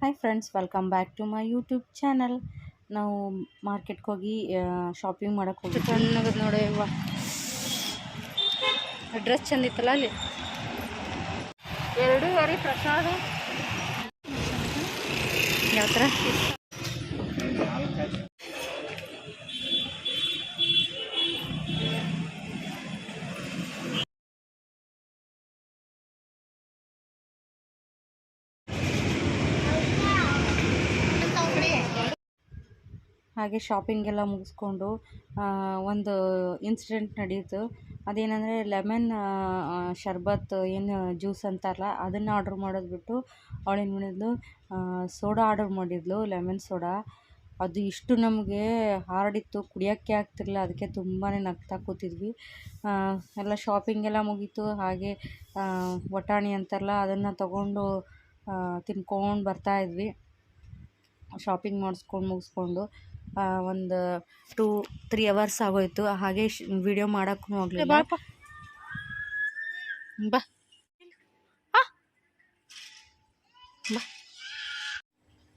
Hi friends, welcome back to my YouTube channel. ನಾವು ಮಾರ್ಕೆಟ್ಗೆ ಹೋಗಿ ಶಾಪಿಂಗ್ ಮಾಡೋಕ್ಕೆ ಹೋಗಿ ಚೆನ್ನಾಗದು ನೋಡಿ. ಇವ ಡ್ರೆಸ್ ಚಂದ ಇತ್ತಲ್ಲ ಅಲ್ಲಿ ಎರಡೂವರೆ ಪ್ರಸಾದ ಯಾವ ಥರ ಹಾಗೆ ಶಾಪಿಂಗ್ ಎಲ್ಲ ಮುಗಿಸ್ಕೊಂಡು ಒಂದು ಇನ್ಸಿಡೆಂಟ್ ನಡೀತು. ಅದೇನೆಂದರೆ ಲೆಮನ್ ಶರ್ಬತ್ ಏನು ಜ್ಯೂಸ್ ಅಂತಾರಲ್ಲ ಅದನ್ನು ಆರ್ಡ್ರ್ ಮಾಡೋದು ಬಿಟ್ಟು ಅವಳೇನು ಮಾಡಿದ್ಲು, ಸೋಡಾ ಆರ್ಡರ್ ಮಾಡಿದ್ಲು, ಲೆಮನ್ ಸೋಡಾ. ಅದು ಇಷ್ಟು ನಮಗೆ ಹಾರ್ಡಿತ್ತು, ಕುಡಿಯೋಕ್ಕೆ ಆಗ್ತಿರಲಿಲ್ಲ. ಅದಕ್ಕೆ ತುಂಬಾ ನಗ್ತಾ ಕೂತಿದ್ವಿ. ಎಲ್ಲ ಶಾಪಿಂಗ್ ಎಲ್ಲ ಮುಗೀತು. ಹಾಗೆ ಬಟಾಣಿ ಅಂತಾರಲ್ಲ ಅದನ್ನು ತಗೊಂಡು ತಿನ್ಕೊಂಡು ಬರ್ತಾಯಿದ್ವಿ. ಶಾಪಿಂಗ್ ಮುಗಿಸ್ಕೊಂಡು ಒಂದು 2-3 ಅವರ್ಸ್ ಆಗೋಯ್ತು. ಹಾಗೆ ವಿಡಿಯೋ ಮಾಡೋಕ್ಕೂ ಹೋಗಲಿಲ್ಲ. ಬಾ ಬಾ.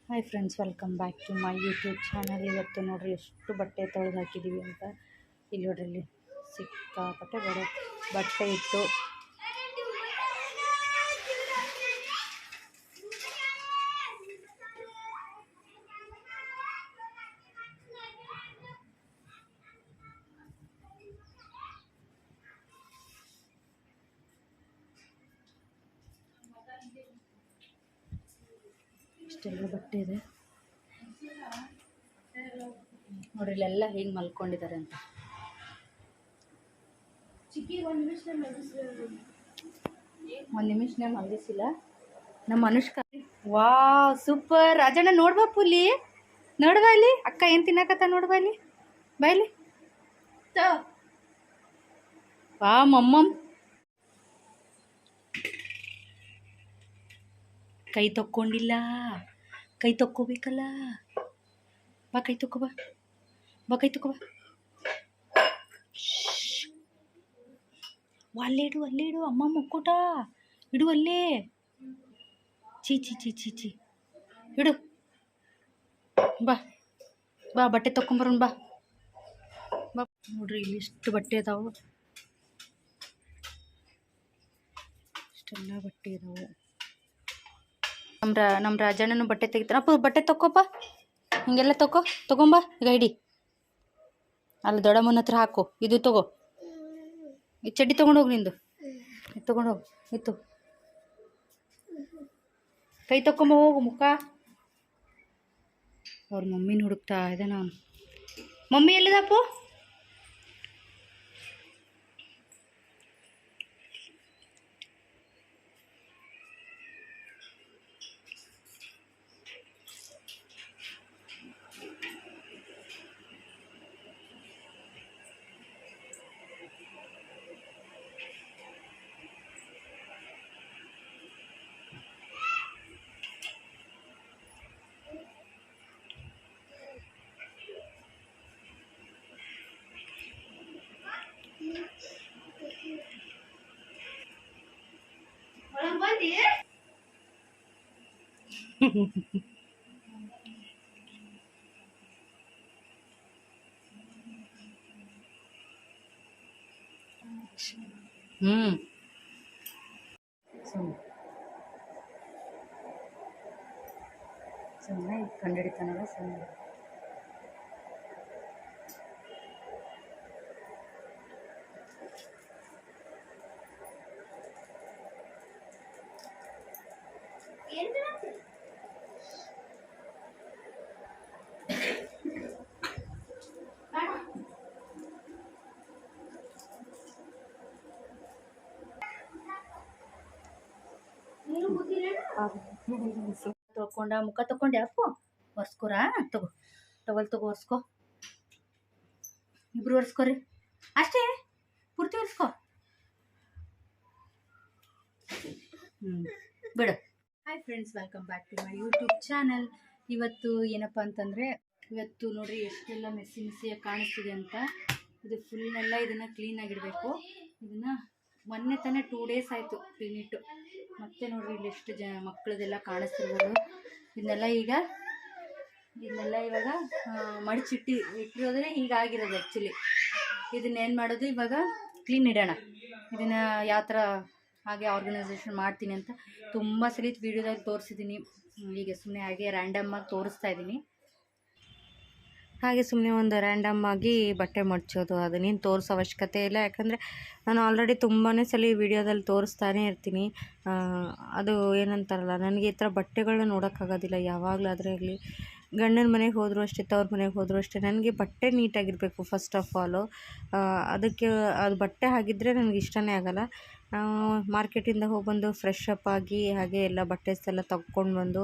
Hi friends, welcome back to my YouTube channel. ಇವತ್ತು ನೋಡಿರಿ ಎಷ್ಟು ಬಟ್ಟೆ ತೊಳೆದು ಹಾಕಿದ್ದೀವಿ ಅಂತ. ಇಲ್ಲಿ ನೋಡ್ರಿ, ಇಲ್ಲಿ ಸಿಕ್ಕಾಪಟ್ಟೆ ಬಟ್ಟೆ ಇತ್ತು. ಇಷ್ಟೆಲ್ಲ ಬಟ್ಟೆ ಇದೆ ನೋಡ್ರಿ. ಇಲ್ಲೆಲ್ಲ ಹೇಗೆ ಮಲ್ಕೊಂಡಿದ್ದಾರೆ ಅಂತ. ಒಂದು ನಿಮಿಷನೇ ಮಲಗಿಸಿಲ್ಲ ನಮ್ಮ ಅನುಷ್ಕಾ. Wow, super. ರಾಜಣ್ಣ ನೋಡ್ಬಾ ಪುಲಿ, ನೋಡ್ಬಾ ಇಲ್ಲಿ ಅಕ್ಕ ಏನು ತಿನ್ನಕತ್ತ, ನೋಡ್ಬಾ ಇಲ್ಲಿ, ಬಾಯ್ಲಿ. ವಾ ಮಮ್ಮಮ್, ಕೈ ತಕ್ಕೊಂಡಿಲ್ಲ, ಕೈ ತಕ್ಕೋಬೇಕಲ್ಲ. ಬಾ ಕೈ ತಕ್ಕೋ, ಬಾ ಕೈ ತಕ್ಕೋ, ಬಾ. ಅಲ್ಲೇ ಇಡು ಅಮ್ಮ ಮುಕ್ಕೂಟ ಇಡು, ಅಲ್ಲೇ. ಚೀ ಚೀ ಚೀ ಚೀ ಚಿ ಇಡು. ಬಾ ಬಾ, ಬಟ್ಟೆ ತಕ್ಕೊಂಬರೋಣ ಬಾ. ಬಾ ನೋಡ್ರಿ, ಇಲ್ಲಿ ಇಷ್ಟು ಬಟ್ಟೆ ಇದಾವೆ. ಇಷ್ಟೆಲ್ಲ ಬಟ್ಟೆ ಇದಾವೆ. ನಮ್ಮ ರಾಜಣ್ಣನು ಬಟ್ಟೆ ತೆಗಿತಾನ. ಅಪ್ಪ ಬಟ್ಟೆ ತಕ್ಕೋಪ್ಪ, ಹಿಂಗೆಲ್ಲ ತಗೊಂಬ. ಈಗ ಹಿಡಿ, ಅಲ್ಲಿ ದೊಡ್ಡಮ್ಮನ ಹತ್ರ ಹಾಕು. ಇದು ತಗೋ, ಈ ಚಡ್ಡಿ ತೊಗೊಂಡೋಗಿ, ನಿಂದು ಇದು ತೊಗೊಂಡೋಗಿ. ಇತ್ತು ಕೈ ತಕ್ಕೊಂಬ, ಹೋಗು ಮುಖ. ಅವ್ರ ಮಮ್ಮಿನ ಹುಡುಕ್ತಾ ಇದೆ ನಾನು. ಮಮ್ಮಿ ಎಲ್ಲಿದಪ್ಪು? ಸುಮ್ಮನೆ ಕಂಡಿಡಿತಾನಲ್ಲ ಸುಮ್ಮನೆ. ತೊಳ್ಕೊಂಡ, ಮುಖ ತಕೊಂಡೆ ಅಪ್ಪು, ಒರ್ಸ್ಕೊರ. ತಗೋ ಒರ್ಸ್ಕೊ, ಇಬ್ರು ಒರ್ಸ್ಕೊರಿ ಅಷ್ಟೇ, ಪೂರ್ತಿ ಒರ್ಸ್ಕೊ. ಬಿಡು. Hi friends, welcome back to my YouTube channel. ಇವತ್ತು ಏನಪ್ಪ ಅಂತಂದರೆ, ಇವತ್ತು ನೋಡಿರಿ ಎಷ್ಟೆಲ್ಲ ಮೆಸ್ಸಿಯಾಗಿ ಕಾಣಿಸ್ತಿದೆ ಅಂತ. ಇದು ಫುಲ್ಲೆಲ್ಲ ಇದನ್ನು ಕ್ಲೀನಾಗಿಡಬೇಕು. ಇದನ್ನು ಮೊನ್ನೆ ತಾನೇ 2 ಡೇಸ್ ಆಯಿತು ಕ್ಲೀನಿಟ್ಟು. ಮತ್ತೆ ನೋಡಿರಿ ಇಲ್ಲಿ ಎಷ್ಟು ಮಕ್ಕಳದೆಲ್ಲ ಕಾಣಿಸ್ತಿರ್ಬೋದು. ಇದನ್ನೆಲ್ಲ ಇವಾಗ ಇಟ್ಟಿರೋದ್ರೆ ಹೀಗಾಗಿರೋದು ಆ್ಯಕ್ಚುಲಿ. ಇದನ್ನೇನು ಮಾಡೋದು ಇವಾಗ ಕ್ಲೀನ್ ಇಡೋಣ. ಇದನ್ನು ಯಾವ ಥರ ಹಾಗೆ ಆರ್ಗನೈಸೇಷನ್ ಮಾಡ್ತೀನಿ ಅಂತ ತುಂಬ ಸಲ ವೀಡಿಯೋದಾಗ ತೋರಿಸಿದ್ದೀನಿ. ಈಗ ಸುಮ್ಮನೆ ಹಾಗೆ ರ್ಯಾಂಡಮ್ಮಾಗಿ ತೋರಿಸ್ತಾ ಇದ್ದೀನಿ. ಹಾಗೆ ಸುಮ್ಮನೆ ಒಂದು ರ್ಯಾಂಡಮ್ ಆಗಿ ಬಟ್ಟೆ ಮಡ್ಚೋದು, ಅದನ್ನೇನು ತೋರಿಸೋ ಅವಶ್ಯಕತೆ ಇಲ್ಲ. ಯಾಕಂದರೆ ನಾನು ಆಲ್ರೆಡಿ ತುಂಬಾ ಸಲ ವೀಡಿಯೋದಲ್ಲಿ ತೋರಿಸ್ತಾನೇ ಇರ್ತೀನಿ. ಅದು ಏನಂತಾರಲ್ಲ, ನನಗೆ ಈ ಥರ ಬಟ್ಟೆಗಳನ್ನ ನೋಡೋಕ್ಕಾಗೋದಿಲ್ಲ ಯಾವಾಗಲಾದರೂ ಆಗಲಿ. ಗಂಡನ ಮನೆಗೆ ಹೋದರೂ ಅಷ್ಟೇ, ತವ್ರ ಮನೆಗೆ ಹೋದರೂ ಅಷ್ಟೇ, ನನಗೆ ಬಟ್ಟೆ ನೀಟಾಗಿರಬೇಕು ಫಸ್ಟ್ ಆಫ್ ಆಲು. ಅದಕ್ಕೆ ಅದು ಬಟ್ಟೆ ಹಾಗಿದ್ದರೆ ನನಗೆ ಇಷ್ಟನೇ ಆಗೋಲ್ಲ. ಮಾರ್ಕೆಟಿಂದ ಹೋಗ್ಬಂದು ಫ್ರೆಶ್ ಅಪ್ ಆಗಿ ಹಾಗೆ ಎಲ್ಲ ಬಟ್ಟೆಸ್ ತಗೊಂಡು ಬಂದು,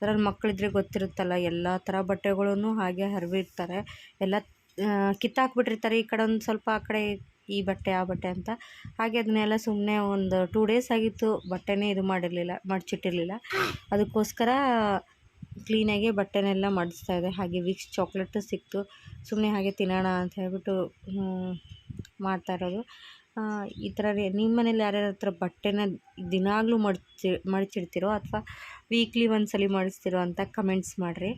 ಅದರಲ್ಲಿ ಮಕ್ಕಳಿದ್ರೆ ಗೊತ್ತಿರುತ್ತಲ್ಲ, ಎಲ್ಲ ಥರ ಬಟ್ಟೆಗಳೂ ಹಾಗೆ ಹರಿವಿರ್ತಾರೆ, ಎಲ್ಲ ಕಿತ್ತಾಕ್ಬಿಟ್ಟಿರ್ತಾರೆ. ಈ ಕಡೆ ಒಂದು ಸ್ವಲ್ಪ, ಆ ಕಡೆ ಈ ಬಟ್ಟೆ ಆ ಬಟ್ಟೆ ಅಂತ. ಹಾಗೆ ಅದನ್ನೆಲ್ಲ ಸುಮ್ಮನೆ ಒಂದು 2 ಡೇಸ್ ಆಗಿತ್ತು ಬಟ್ಟೆನೇ ಮಡಚಿಟ್ಟಿರಲಿಲ್ಲ. ಅದಕ್ಕೋಸ್ಕರ ಕ್ಲೀನಾಗಿ ಬಟ್ಟೆನೆಲ್ಲ ಮಡಿಸ್ತಾಯಿದ್ದೆ. ಹಾಗೆ ವಿಕ್ಸ್ ಚಾಕ್ಲೇಟು ಸಿಕ್ತು, ಸುಮ್ಮನೆ ಹಾಗೆ ತಿನ್ನೋಣ ಅಂತ ಹೇಳ್ಬಿಟ್ಟು ಮಾಡ್ತಾ ಇರೋದು. ಈ ಥರ ನಿಮ್ಮ ಮನೇಲಿ ಯಾರ್ಯಾರ ಹತ್ರ ಬಟ್ಟೆನ ದಿನಾಗಲೂ ಮಡಚಿಡ್ತೀರೋ ಅಥವಾ ವೀಕ್ಲಿ ಒಂದ್ಸಲ ಮಡಿಸ್ತಿರೋ ಅಂತ ಕಮೆಂಟ್ಸ್ ಮಾಡಿರಿ.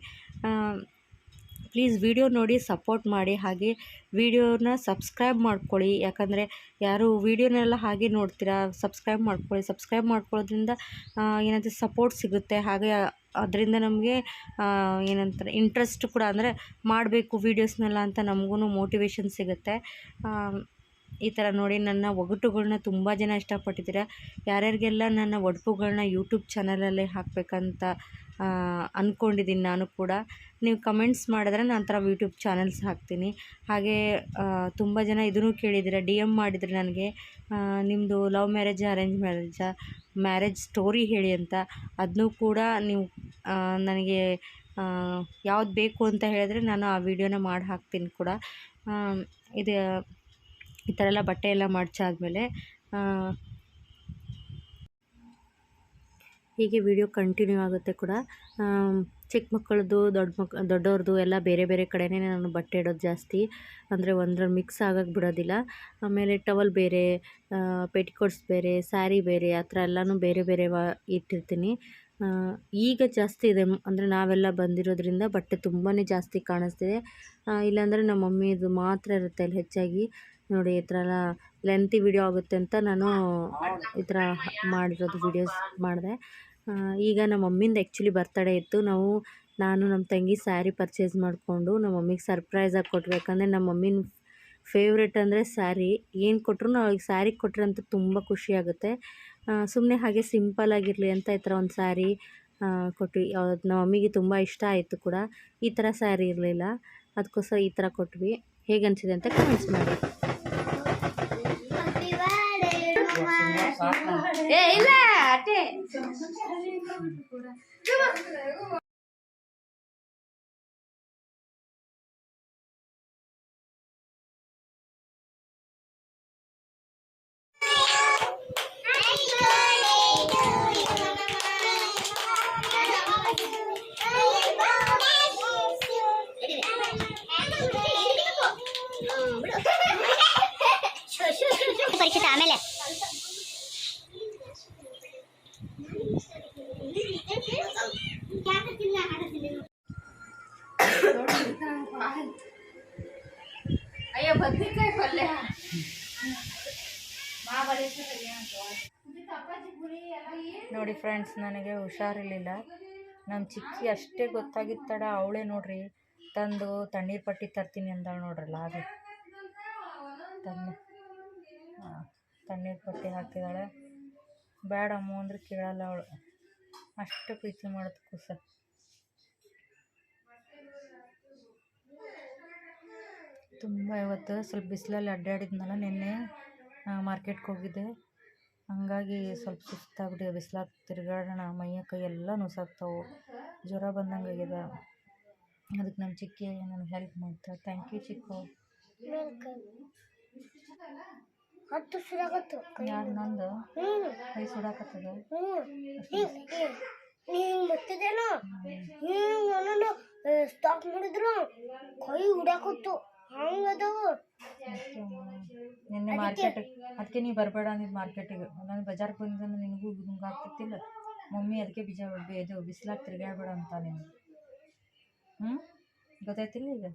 ಪ್ಲೀಸ್ ವಿಡಿಯೋ ನೋಡಿ ಸಪೋರ್ಟ್ ಮಾಡಿ. ಹಾಗೆ ವಿಡಿಯೋನ ಸಬ್ಸ್ಕ್ರೈಬ್ ಮಾಡ್ಕೊಳ್ಳಿ. ಯಾಕಂದರೆ ಯಾರು ವೀಡಿಯೋನೆಲ್ಲ ಹಾಗೆ ನೋಡ್ತೀರಾ, ಸಬ್ಸ್ಕ್ರೈಬ್ ಮಾಡ್ಕೊಳ್ಳಿ. ಸಬ್ಸ್ಕ್ರೈಬ್ ಮಾಡ್ಕೊಳ್ಳೋದ್ರಿಂದ ಏನಂತ ಸಪೋರ್ಟ್ ಸಿಗುತ್ತೆ. ಹಾಗೆ ಅದರಿಂದ ನಮಗೆ ಏನಂತಾರೆ ಇಂಟ್ರೆಸ್ಟ್ ಕೂಡ, ಅಂದರೆ ಮಾಡಬೇಕು ವೀಡಿಯೋಸ್ನೆಲ್ಲ ಅಂತ ನಮಗೂ ಮೋಟಿವೇಶನ್ ಸಿಗುತ್ತೆ. ಈ ಥರ ನೋಡಿ ನನ್ನ ಒಗಟುಗಳನ್ನ ತುಂಬ ಜನ ಇಷ್ಟಪಟ್ಟಿದ್ದೀರ. ಯಾರ್ಯಾರಿಗೆಲ್ಲ ನನ್ನ ಒಡಪುಗಳನ್ನ ಯೂಟ್ಯೂಬ್ ಚಾನಲಲ್ಲೇ ಹಾಕಬೇಕಂತ ಅಂದ್ಕೊಂಡಿದ್ದೀನಿ ನಾನು ಕೂಡ. ನೀವು ಕಮೆಂಟ್ಸ್ ಮಾಡಿದ್ರೆ ನಾನು ಥರ ಯೂಟ್ಯೂಬ್ ಚಾನಲ್ಸ್ ಹಾಕ್ತೀನಿ. ಹಾಗೆ ತುಂಬ ಜನ ಇದನ್ನು ಕೇಳಿದ್ದೀರ, DM ಮಾಡಿದರೆ ನನಗೆ, ನಿಮ್ಮದು ಲವ್ ಮ್ಯಾರೇಜಾ ಅರೇಂಜ್ ಮ್ಯಾರೇಜ್ ಸ್ಟೋರಿ ಹೇಳಿ ಅಂತ. ಅದನ್ನೂ ಕೂಡ ನೀವು ನನಗೆ ಯಾವ್ದು ಬೇಕು ಅಂತ ಹೇಳಿದ್ರೆ ನಾನು ಆ ವಿಡಿಯೋನ ಮಾಡಿ ಹಾಕ್ತೀನಿ ಕೂಡ. ಇದು ಈ ಥರ ಎಲ್ಲ ಬಟ್ಟೆ ಎಲ್ಲ ಮಡಚಾದ್ಮೇಲೆ ಹೀಗೆ ವಿಡಿಯೋ ಕಂಟಿನ್ಯೂ ಆಗುತ್ತೆ ಕೂಡ. ಚಿಕ್ಕ ಮಕ್ಕಳದ್ದು ದೊಡ್ಡವ್ರದ್ದು ಎಲ್ಲ ಬೇರೆ ಬೇರೆ ಕಡೆನೇ ನಾನು ಬಟ್ಟೆ ಇಡೋದು ಜಾಸ್ತಿ. ಅಂದರೆ ಒಂದ್ರಲ್ಲಿ ಮಿಕ್ಸ್ ಆಗೋಕ್ಕೆ ಬಿಡೋದಿಲ್ಲ. ಆಮೇಲೆ ಟವಲ್ ಬೇರೆ, ಪೆಟಿಕೋಟ್ಸ್ ಬೇರೆ, ಸ್ಯಾರಿ ಬೇರೆ, ಆ ಥರ ಎಲ್ಲನೂ ಬೇರೆ ಬೇರೆ ಇಟ್ಟಿರ್ತೀನಿ. ಈಗ ಜಾಸ್ತಿ ಇದೆ, ಅಂದರೆ ನಾವೆಲ್ಲ ಬಂದಿರೋದ್ರಿಂದ ಬಟ್ಟೆ ತುಂಬಾ ಜಾಸ್ತಿ ಕಾಣಿಸ್ತಿದೆ. ಇಲ್ಲಾಂದರೆ ನಮ್ಮ ಮಮ್ಮಿದು ಮಾತ್ರ ಇರುತ್ತೆ ಅಲ್ಲಿ ಹೆಚ್ಚಾಗಿ. ನೋಡಿ ಈ ಥರ ಎಲ್ಲ ಲೆಂತಿ ವಿಡಿಯೋ ಆಗುತ್ತೆ ಅಂತ ನಾನು ಈ ಥರ ಮಾಡಿರೋದು ವೀಡಿಯೋಸ್ ಮಾಡಿದೆ. ಈಗ ನಮ್ಮ ಮಮ್ಮಿಂದು ಆ್ಯಕ್ಚುಲಿ ಬರ್ತಡೇ ಇತ್ತು. ನಾನು ನಮ್ಮ ತಂಗಿ ಸ್ಯಾರಿ ಪರ್ಚೇಸ್ ಮಾಡಿಕೊಂಡು ನಮ್ಮ ಮಮ್ಮಿಗೆ ಸರ್ಪ್ರೈಸಾಗಿ ಕೊಟ್ವಿ. ಯಾಕಂದರೆ ನಮ್ಮ ಮಮ್ಮಿನ ಫೇವ್ರೆಟ್ ಅಂದರೆ ಸ್ಯಾರಿ. ಏನು ಕೊಟ್ಟರು ಅವ್ಳಿಗೆ ಸ್ಯಾರಿ ಕೊಟ್ಟರೆ ಅಂತ ತುಂಬ ಖುಷಿಯಾಗುತ್ತೆ. ಸುಮ್ಮನೆ ಹಾಗೆ ಸಿಂಪಲ್ಲಾಗಿರಲಿ ಅಂತ ಈ ಥರ ಒಂದು ಸ್ಯಾರಿ ಕೊಟ್ವಿ. ನಮ್ಮ ಮಮ್ಮಿಗೆ ತುಂಬ ಇಷ್ಟ ಆಯಿತು ಕೂಡ. ಈ ಥರ ಸ್ಯಾರಿ ಇರಲಿಲ್ಲ, ಅದಕ್ಕೋಸ್ಕರ ಈ ಥರ ಕೊಟ್ವಿ. ಹೇಗನ್ಸಿದೆ ಅಂತ ಕಮೆಂಟ್ಸ್ ಮಾಡಿ. ಇಲ್ಲ ಅಟ್ಟೆ ಪರೀಕ್ಷೆ ಆಮೇಲೆ ಅಯ್ಯೋ ಬದ್ನಿಕಾಯಿ ಪಲ್ಯ. ನೋಡಿ ಫ್ರೆಂಡ್ಸ್, ನನಗೆ ಹುಷಾರಿರಲಿಲ್ಲ. ನಮ್ಮ ಚಿಕ್ಕಿ ಅಷ್ಟೇ ಗೊತ್ತಾಗಿತ್ತಡ, ಅವಳೇ ನೋಡ್ರಿ ತಂದು ತಣ್ಣೀರು ಪಟ್ಟಿ ತರ್ತೀನಿ ಅಂದಾಳು ನೋಡ್ರಲ್ಲ. ಅದು ತಣ್ಣೀರು ಪಟ್ಟಿ ಹಾಕಿದಾಳೆ. ಬೇಡಮ್ಮ ಅಂದ್ರೆ ಕೇಳಲ್ಲ ಅವಳು, ಅಷ್ಟು ಪ್ರೀತಿ ಮಾಡೋದು ಕೂಸ. ತುಂಬ ಇವತ್ತು ಸ್ವಲ್ಪ ಬಿಸಿಲಲ್ಲಿ ಅಡ್ಡಾಡಿದ್ನಲ್ಲ, ನಿನ್ನೆ ಮಾರ್ಕೆಟ್ಗೆ ಹೋಗಿದ್ದೆ. ಹಂಗಾಗಿ ಸ್ವಲ್ಪ ಸುಸ್ತಾಗ್ಬಿಟ್ಟಿದೆ. ಬಿಸಿಲಾಗ ತಿರುಗಾಡೋಣ, ಮೈಯ ಕೈ ಎಲ್ಲ ನುಸಾಗ್ತಾವೆ, ಜ್ವರ ಬಂದಂಗೆ ಆಗಿದೆ. ಅದಕ್ಕೆ ನಮ್ಮ ಚಿಕ್ಕಿ ನನಗೆ ಹೆಲ್ಪ್ ಮಾಡ್ತಾರೆ. ಥ್ಯಾಂಕ್ ಯು ಚಿಕ್ಕು. ಯಾರು ನಂದು ಕೈ ಸುಡಾಕತ್ತದ? ಸ್ಟಾಪ್ ಮಾಡಿದ್ರು ಕೈ ಹುಡಾಕತ್ತು ಹಂಗದವ. ನಿನ್ನೆ ಮಾರ್ಕೆಟಿಗೆ, ಅದಕ್ಕೆ ನೀವು ಬರಬೇಡ ಅಂದಿದ್ದು ಮಾರ್ಕೆಟಿಗೆ. ನಾನು ಬಜಾರ್ಗೆ ಬಂದ್ರೆ ನಿನಗೂ ಹಿಂಗೆ ಆಗ್ತಿತ್ತಿಲ್ಲ. ಮಮ್ಮಿ ಅದಕ್ಕೆ ಇದು ಬಿಸಿಲಾಗ ತಿರ್ಗಾಡ್ಬೇಡ ಅಂತ ನಿನಗೆ. ಗೊತ್ತಾಯ್ತಿಲ್ಲ ಈಗ.